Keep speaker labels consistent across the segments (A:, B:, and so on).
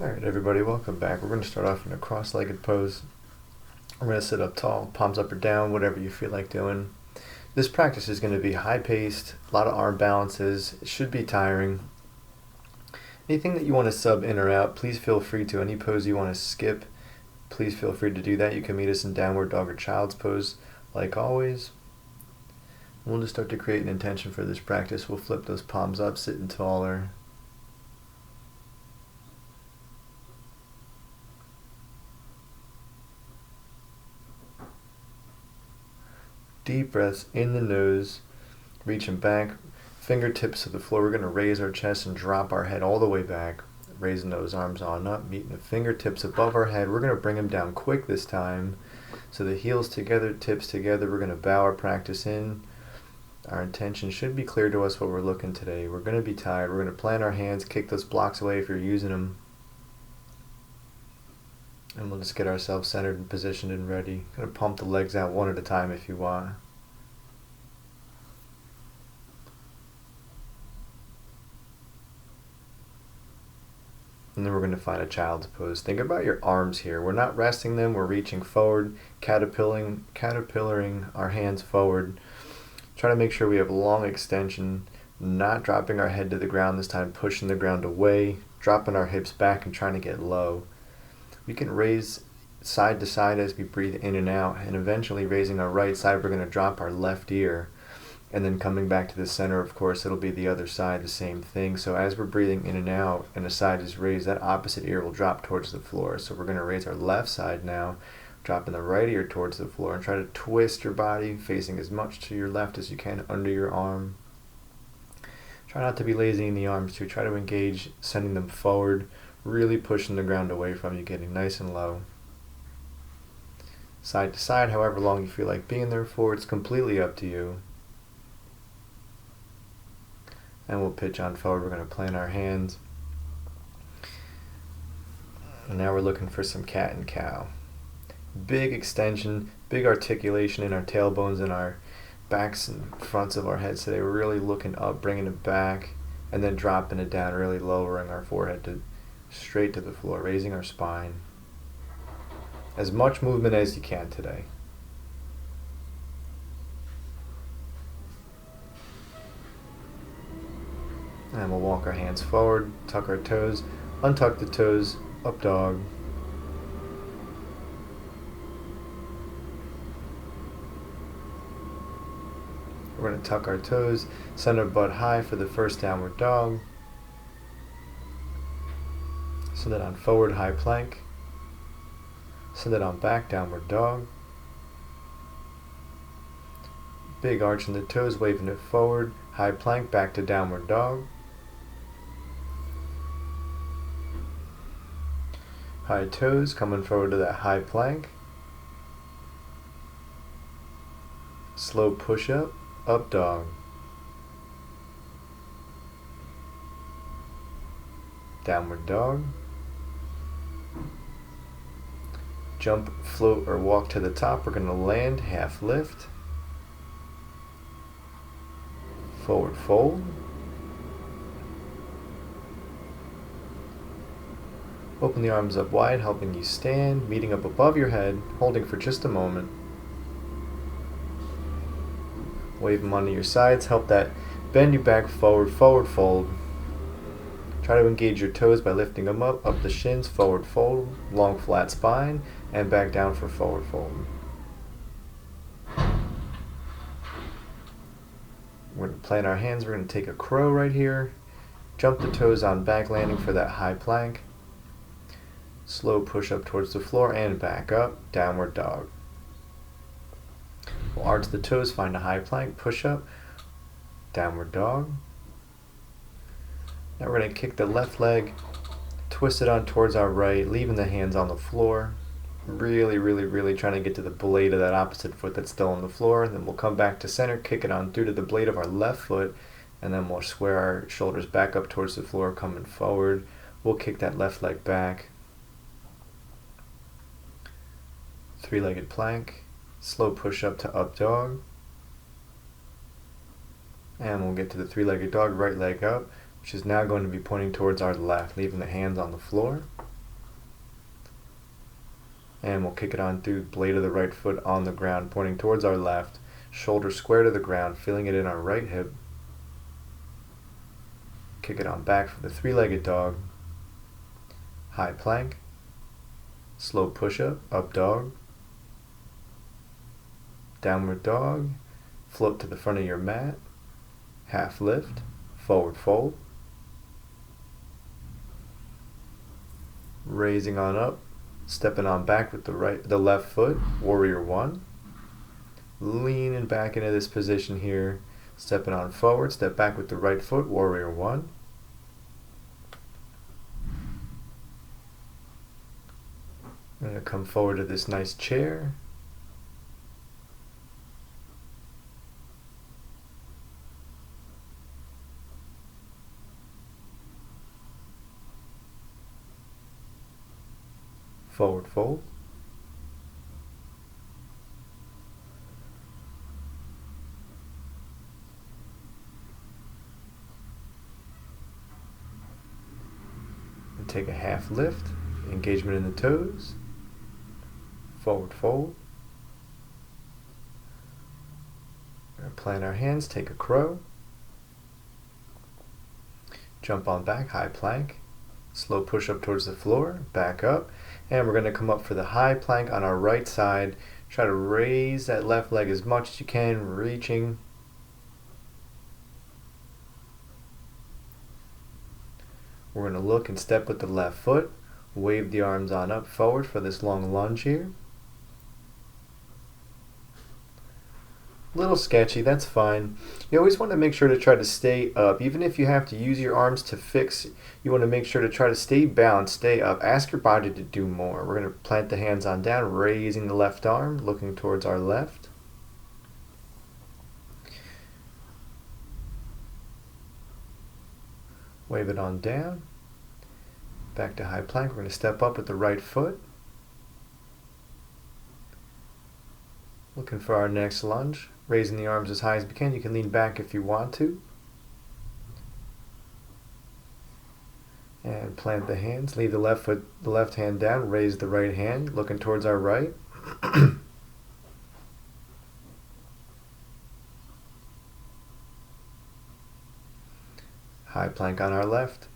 A: Alright everybody, welcome back. We're going to start off in a cross-legged pose. We're going to sit up tall, palms up or down, whatever you feel like doing. This practice is going to be high-paced, a lot of arm balances. It should be tiring. Anything that you want to sub in or out, please feel free to. Any pose you want to skip, please feel free to do that. You can meet us in downward dog or child's pose like always. We'll just start to create an intention for this practice. We'll flip those palms up, sitting taller. Deep breaths in the nose, reaching back, fingertips to the floor. We're going to raise our chest and drop our head all the way back, raising those arms on up, meeting the fingertips above our head. We're going to bring them down quick this time. So the heels together, tips together. We're going to bow our practice in. Our intention should be clear to us what we're looking today. We're going to be tired. We're going to plant our hands, kick those blocks away if you're using them. And we'll just get ourselves centered and positioned and ready. Gonna pump the legs out one at a time if you want. And then we're going to find a child's pose. Think about your arms here. We're not resting them, we're reaching forward, caterpillaring our hands forward. Try to make sure we have long extension, not dropping our head to the ground this time, pushing the ground away, dropping our hips back and trying to get low. We can raise side to side as we breathe in and out, and eventually raising our right side, we're going to drop our left ear. And then coming back to the center, of course, it'll be the other side, the same thing. So as we're breathing in and out and the side is raised, that opposite ear will drop towards the floor. So we're going to raise our left side now, dropping the right ear towards the floor, and try to twist your body, facing as much to your left as you can under your arm. Try not to be lazy in the arms too. Try to engage, sending them forward, really pushing the ground away from you, getting nice and low. Side to side, however long you feel like being there for, it's completely up to you. And we'll pitch on forward. We're going to plant our hands. And now we're looking for some cat and cow. Big extension, big articulation in our tailbones and our backs and fronts of our heads today. We're really looking up, bringing it back, and then dropping it down, really lowering our forehead to straight to the floor, raising our spine. As much movement as you can today. And we'll walk our hands forward, tuck our toes, untuck the toes, up dog. We're going to tuck our toes, send our butt high for the first downward dog. Send it on forward, high plank. Send it on back, downward dog. Big arch in the toes, waving it forward, high plank, back to downward dog. High toes, coming forward to that high plank. Slow push up dog. Downward dog. Jump, float, or walk to the top. We're going to land, half lift. Forward fold. Open the arms up wide, helping you stand, meeting up above your head, holding for just a moment. Wave them onto your sides, help that bend you back forward, forward fold. Try to engage your toes by lifting them up the shins, forward fold, long flat spine, and back down for forward fold. We're going to plant our hands, we're going to take a crow right here, jump the toes on back landing for that high plank, slow push up towards the floor and back up, downward dog. We'll arch the toes, find a high plank, push up, downward dog. Now we're going to kick the left leg, twist it on towards our right, leaving the hands on the floor. Really trying to get to the blade of that opposite foot that's still on the floor. Then we'll come back to center, kick it on through to the blade of our left foot, and then we'll square our shoulders back up towards the floor, coming forward. We'll kick that left leg back. Three-legged plank, slow push up to up dog. And we'll get to the three-legged dog, right leg up, which is now going to be pointing towards our left, leaving the hands on the floor. And we'll kick it on through the blade of the right foot on the ground, pointing towards our left, shoulder square to the ground, feeling it in our right hip. Kick it on back for the three-legged dog. High plank, slow push-up, up dog, downward dog, float to the front of your mat, half lift, forward fold, raising on up, stepping on back with the left foot, warrior one, leaning back into this position here, stepping on forward, step back with the right foot, warrior one. I'm going to come forward to this nice chair. Forward fold. And take a half lift, engagement in the toes. Forward fold. We're going to plant our hands, take a crow. Jump on back, high plank. Slow push up towards the floor, back up. And we're going to come up for the high plank on our right side. Try to raise that left leg as much as you can, reaching. We're going to look and step with the left foot. Wave the arms on up forward for this long lunge here. Little sketchy, that's fine. You always want to make sure to try to stay up. Even if you have to use your arms to fix, you want to make sure to try to stay balanced, stay up. Ask your body to do more. We're going to plant the hands on down, raising the left arm, looking towards our left. Wave it on down. Back to high plank. We're going to step up with the right foot. Looking for our next lunge. Raising the arms as high as we can. You can lean back if you want to. And plant the hands. Leave the left hand down. Raise the right hand. Looking towards our right. High plank on our left.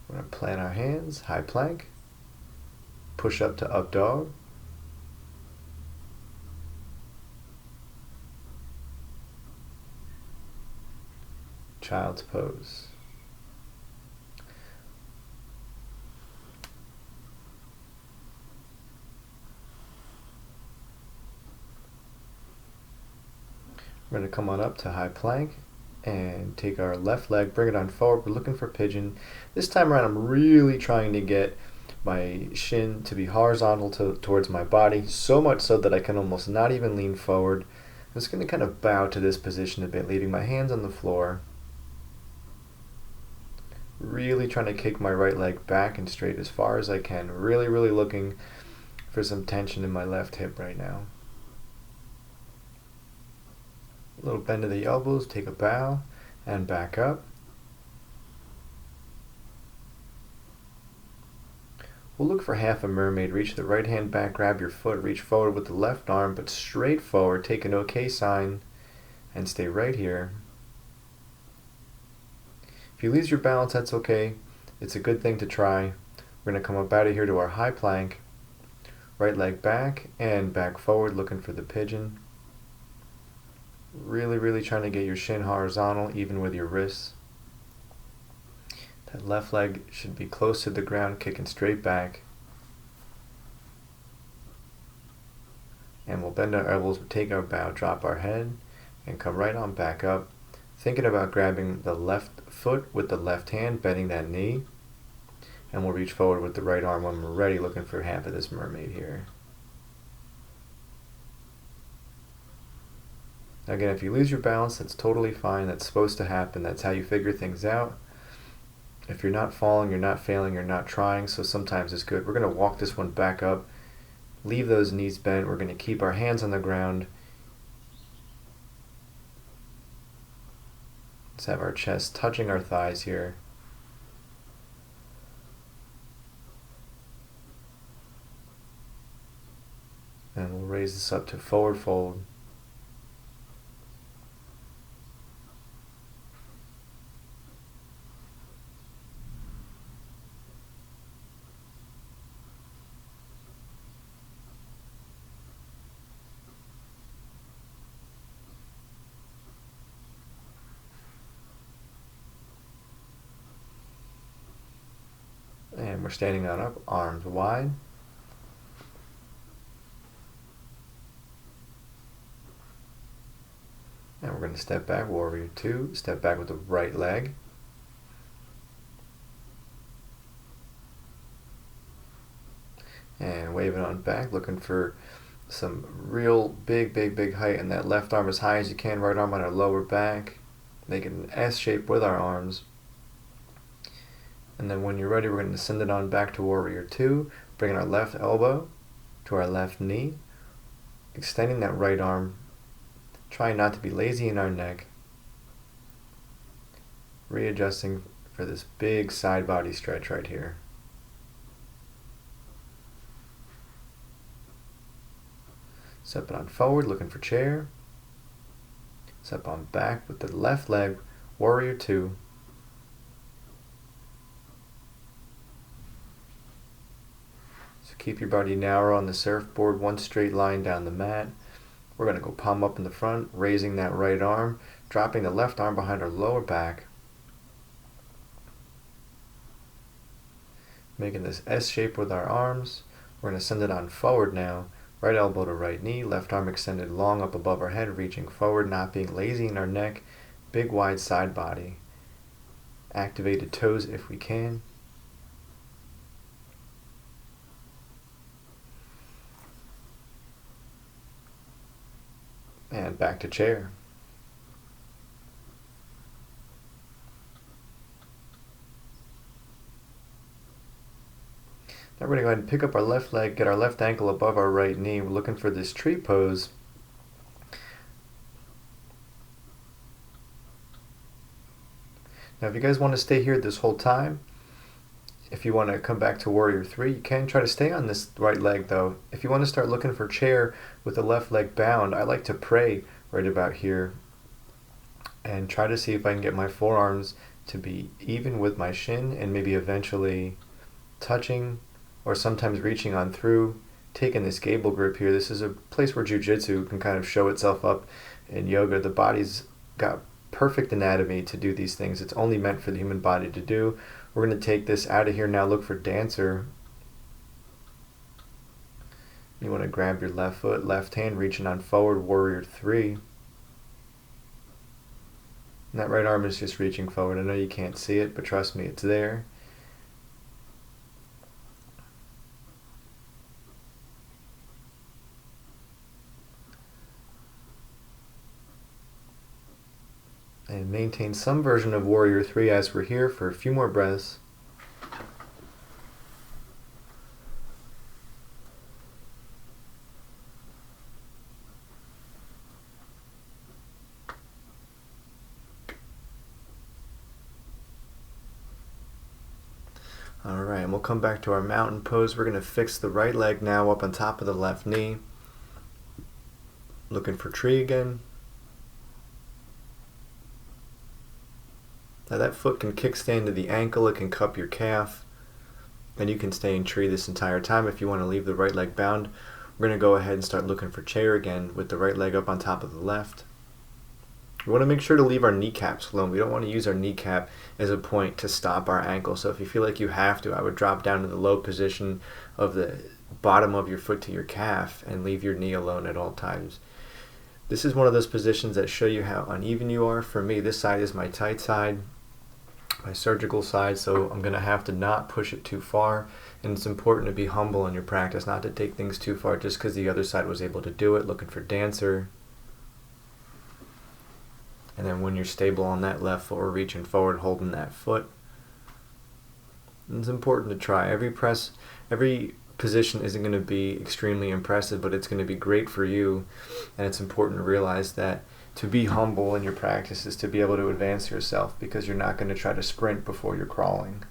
A: We're going to plant our hands, high plank, push up to up dog, child's pose. We're going to come on up to high plank and take our left leg, bring it on forward. We're looking for pigeon. This time around, I'm really trying to get my shin to be horizontal towards my body, so much so that I can almost not even lean forward. I'm just going to kind of bow to this position a bit, leaving my hands on the floor. Really trying to kick my right leg back and straight as far as I can. Really, really looking for some tension in my left hip right now. A little bend of the elbows, take a bow, and back up. We'll look for half a mermaid. Reach the right hand back, grab your foot, reach forward with the left arm, but straight forward. Take an OK sign, and stay right here. If you lose your balance, that's okay. It's a good thing to try. We're going to come up out of here to our high plank. Right leg back, and back forward, looking for the pigeon. Really, really trying to get your shin horizontal, even with your wrists. That left leg should be close to the ground, kicking straight back. And we'll bend our elbows, take our bow, drop our head, and come right on back up. Thinking about grabbing the left foot with the left hand, bending that knee. And we'll reach forward with the right arm when we're ready, looking for half of this mermaid here. Again, if you lose your balance, that's totally fine. That's supposed to happen. That's how you figure things out. If you're not falling, you're not failing, you're not trying, so sometimes it's good. We're going to walk this one back up, Leave those knees bent. We're going to keep our hands on the ground. Let's have our chest touching our thighs here. And we'll raise this up to forward fold. And we're standing on up, arms wide. And we're going to step back, warrior two, step back with the right leg. And wave it on back, looking for some real big height. And that left arm as high as you can, right arm on our lower back. Make it an S shape with our arms. And then when you're ready, we're going to send it on back to warrior two, bringing our left elbow to our left knee, extending that right arm, trying not to be lazy in our neck, readjusting for this big side body stretch right here. Step it on forward, looking for chair. Step on back with the left leg, warrior two. Keep your body narrow on the surfboard, one straight line down the mat. We're going to go palm up in the front, raising that right arm, dropping the left arm behind our lower back. Making this S shape with our arms. We're going to send it on forward now. Right elbow to right knee, left arm extended long up above our head, reaching forward, not being lazy in our neck. Big wide side body. Activated toes if we can. And back to chair. Now we're going to go ahead and pick up our left leg, get our left ankle above our right knee. We're looking for this tree pose. Now if you guys want to stay here this whole time, if you want to come back to warrior three, you can try to stay on this right leg though. If you want to start looking for chair with the left leg bound, I like to pray right about here and try to see if I can get my forearms to be even with my shin and maybe eventually touching or sometimes reaching on through, taking this gable grip here. This is a place where jiu-jitsu can kind of show itself up in yoga. The body's got perfect anatomy to do these things. It's only meant for the human body to do. We're going to take this out of here now, look for dancer. You want to grab your left foot, left hand, reaching on forward, warrior three. And that right arm is just reaching forward. I know you can't see it, but trust me, it's there. And maintain some version of warrior three as we're here for a few more breaths. Alright, and we'll come back to our mountain pose. We're going to fix the right leg now up on top of the left knee. Looking for tree again. Now that foot can kickstand to the ankle, it can cup your calf, and you can stay in tree this entire time. If you want to leave the right leg bound, we're going to go ahead and start looking for chair again with the right leg up on top of the left. We want to make sure to leave our kneecaps alone. We don't want to use our kneecap as a point to stop our ankle. So if you feel like you have to, I would drop down to the low position of the bottom of your foot to your calf and leave your knee alone at all times. This is one of those positions that show you how uneven you are. For me, this side is my tight side, my surgical side, so I'm going to have to not push it too far. And it's important to be humble in your practice, not to take things too far just because the other side was able to do it. Looking for dancer. And then when you're stable on that left foot, we're reaching forward, holding that foot. And it's important to try. Every position isn't going to be extremely impressive, but it's going to be great for you. And it's important to realize that to be humble in your practice is to be able to advance yourself, because you're not going to try to sprint before you're crawling.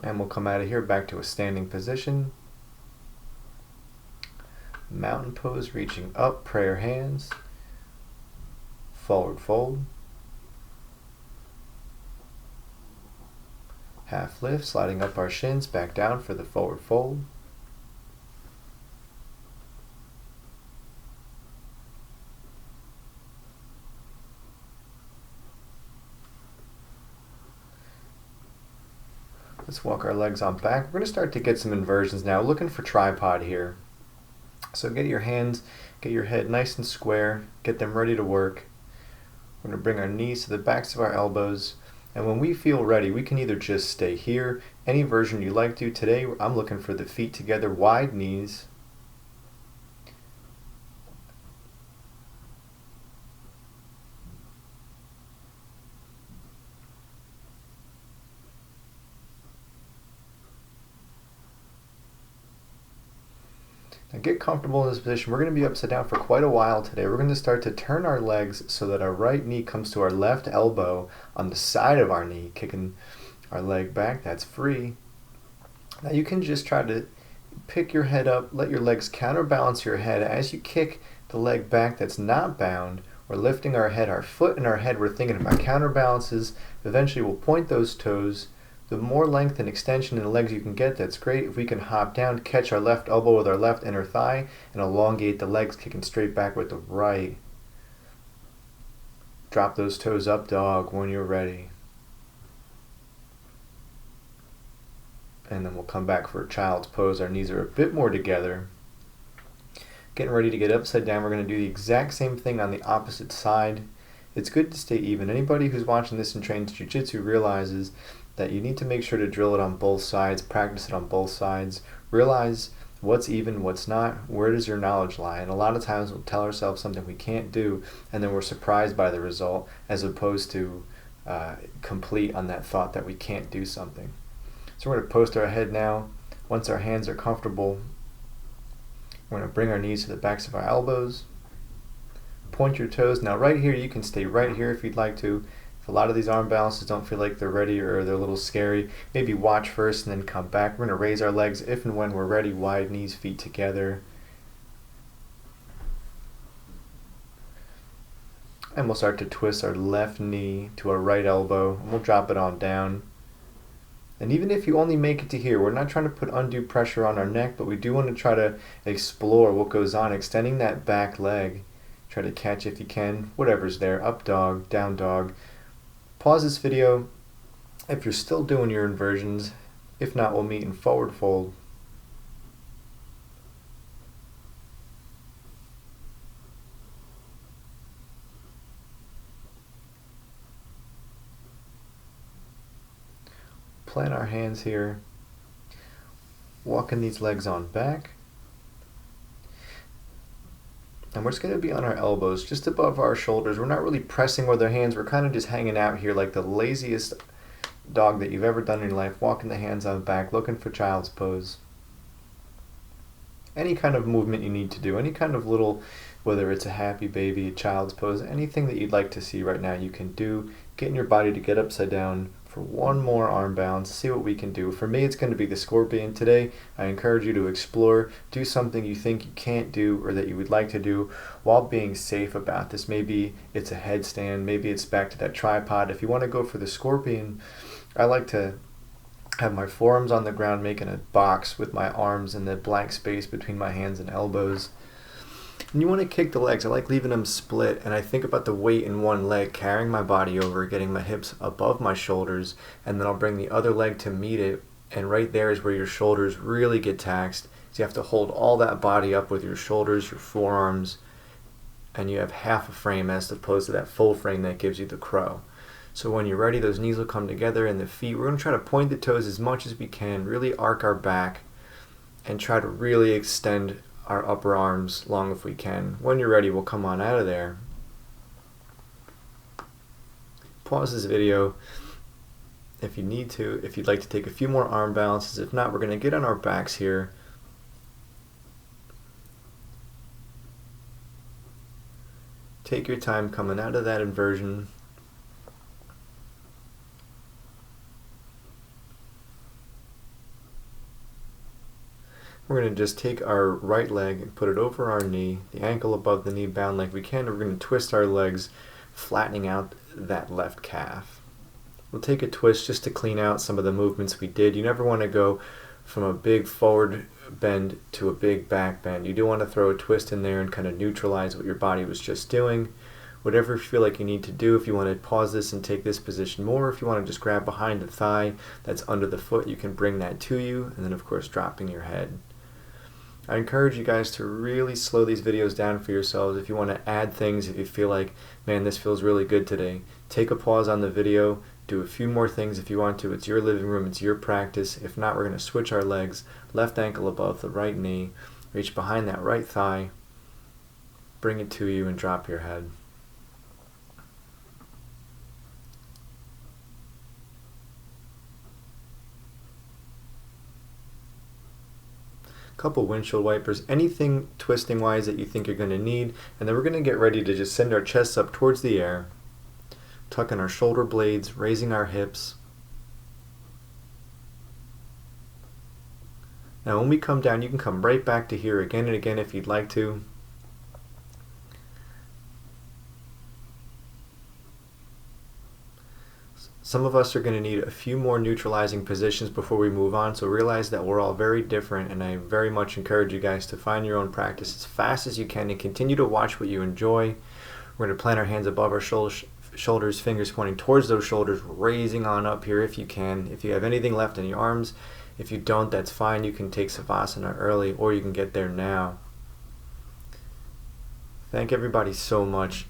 A: And we'll come out of here back to a standing position. Mountain pose, reaching up, prayer hands, forward fold, half lift, sliding up our shins, back down for the forward fold. Let's walk our legs on back. We're going to start to get some inversions now, looking for tripod here. So get your hands, get your head nice and square, get them ready to work. We're going to bring our knees to the backs of our elbows, and when we feel ready, we can either just stay here, any version you like to. Today, I'm looking for the feet together, wide knees. Now get comfortable in this position. We're going to be upside down for quite a while today. We're going to start to turn our legs so that our right knee comes to our left elbow on the side of our knee, kicking our leg back. That's free. Now you can just try to pick your head up, let your legs counterbalance your head. As you kick the leg back that's not bound, we're lifting our head, our foot and our head, we're thinking about counterbalances. Eventually we'll point those toes. The more length and extension in the legs you can get, that's great. If we can hop down, catch our left elbow with our left inner thigh, and elongate the legs, kicking straight back with the right. Drop those toes up, dog, when you're ready. And then we'll come back for a child's pose. Our knees are a bit more together. Getting ready to get upside down. We're going to do the exact same thing on the opposite side. It's good to stay even. Anybody who's watching this and trains jiu-jitsu realizes that you need to make sure to drill it on both sides, practice it on both sides, realize what's even, what's not, where does your knowledge lie. And a lot of times we'll tell ourselves something we can't do, and then we're surprised by the result, as opposed to complete on that thought that we can't do something. So we're going to post our head now. Once our hands are comfortable, we're going to bring our knees to the backs of our elbows. Point your toes. Now right here, you can stay right here if you'd like to. If a lot of these arm balances don't feel like they're ready or they're a little scary, maybe watch first and then come back. We're going to raise our legs if and when we're ready. Wide knees, feet together. And we'll start to twist our left knee to our right elbow, and we'll drop it on down. And even if you only make it to here, we're not trying to put undue pressure on our neck, but we do want to try to explore what goes on, extending that back leg. Try to catch if you can, whatever's there, up dog, down dog. Pause this video if you're still doing your inversions. If not, we'll meet in forward fold. Plant our hands here, walking these legs on back. And we're just going to be on our elbows, just above our shoulders. We're not really pressing with our hands. We're kind of just hanging out here like the laziest dog that you've ever done in your life, walking the hands on back, looking for child's pose. Any kind of movement you need to do, any kind of little, whether it's a happy baby, a child's pose, anything that you'd like to see right now, you can do. Getting your body to get upside down for one more arm balance, see what we can do. For me, it's going to be the scorpion today. I encourage you to explore, do something you think you can't do or that you would like to do while being safe about this. Maybe it's a headstand, maybe it's back to that tripod. If you want to go for the scorpion, I like to have my forearms on the ground, making a box with my arms in the blank space between my hands and elbows. And you want to kick the legs. I like leaving them split, and I think about the weight in one leg, carrying my body over, getting my hips above my shoulders, and then I'll bring the other leg to meet it, and right there is where your shoulders really get taxed. So you have to hold all that body up with your shoulders, your forearms, and you have half a frame as opposed to that full frame that gives you the crow. So when you're ready, those knees will come together, and the feet, we're going to try to point the toes as much as we can, really arc our back, and try to really extend our upper arms long if we can. When you're ready, we'll come on out of there. Pause this video. if you need to, if you'd like to take a few more arm balances. If not, we're going to get on our backs here. Take your time coming out of that inversion. We're going to just take our right leg and put it over our knee, the ankle above the knee, bound like we can. We're going to twist our legs, flattening out that left calf. We'll take a twist just to clean out some of the movements we did. You never want to go from a big forward bend to a big back bend. You do want to throw a twist in there and kind of neutralize what your body was just doing. Whatever you feel like you need to do, if you want to pause this and take this position more, if you want to just grab behind the thigh that's under the foot, you can bring that to you, and then of course dropping your head. I encourage you guys to really slow these videos down for yourselves. If you want to add things, if you feel like, man, this feels really good today, take a pause on the video, do a few more things if you want to. It's your living room, it's your practice. If not, we're going to switch our legs, left ankle above the right knee, reach behind that right thigh, bring it to you, and drop your head. Couple windshield wipers, anything twisting wise that you think you're going to need, and then we're going to get ready to just send our chests up towards the air, tucking our shoulder blades, raising our hips. Now when we come down, you can come right back to here again and again if you'd like to. Some of us are going to need a few more neutralizing positions before we move on, so realize that we're all very different, and I very much encourage you guys to find your own practice as fast as you can and continue to watch what you enjoy. We're going to plant our hands above our shoulders, fingers pointing towards those shoulders, raising on up here if you can. If you have anything left in your arms, if you don't, that's fine. You can take Savasana early, or you can get there now. Thank everybody so much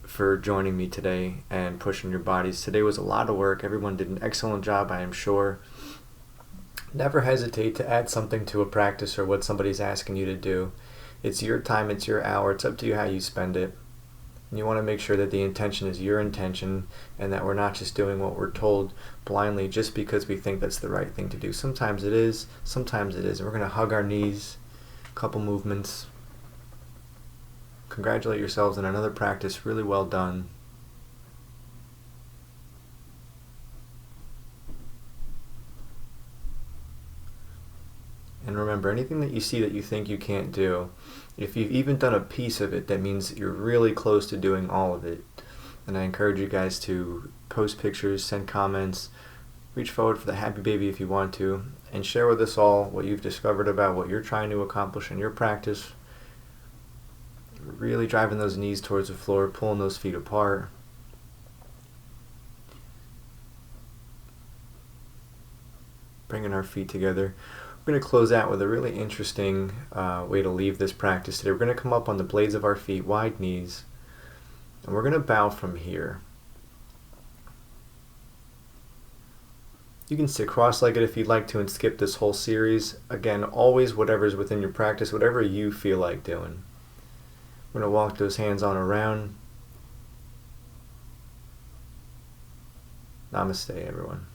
A: for joining me today and pushing your bodies. Today was a lot of work. Everyone did an excellent job, I am sure. Never hesitate to add something to a practice or what somebody's asking you to do. It's your time, it's your hour, it's up to you how you spend it. And you want to make sure that the intention is your intention and that we're not just doing what we're told blindly just because we think that's the right thing to do. Sometimes it is, sometimes it isn't. We're going to hug our knees, a couple movements. Congratulate yourselves on another practice. Really well done. And remember, anything that you see that you think you can't do, if you've even done a piece of it, that means you're really close to doing all of it. And I encourage you guys to post pictures, send comments, reach forward for the happy baby if you want to, and share with us all what you've discovered about what you're trying to accomplish in your practice. Really driving those knees towards the floor, pulling those feet apart. Bringing our feet together. We're going to close out with a really interesting way to leave this practice today. We're going to come up on the blades of our feet, wide knees, and we're going to bow from here. You can sit cross-legged if you'd like to and skip this whole series. Again, always whatever's within your practice, whatever you feel like doing. We're going to walk those hands on around. Namaste, everyone.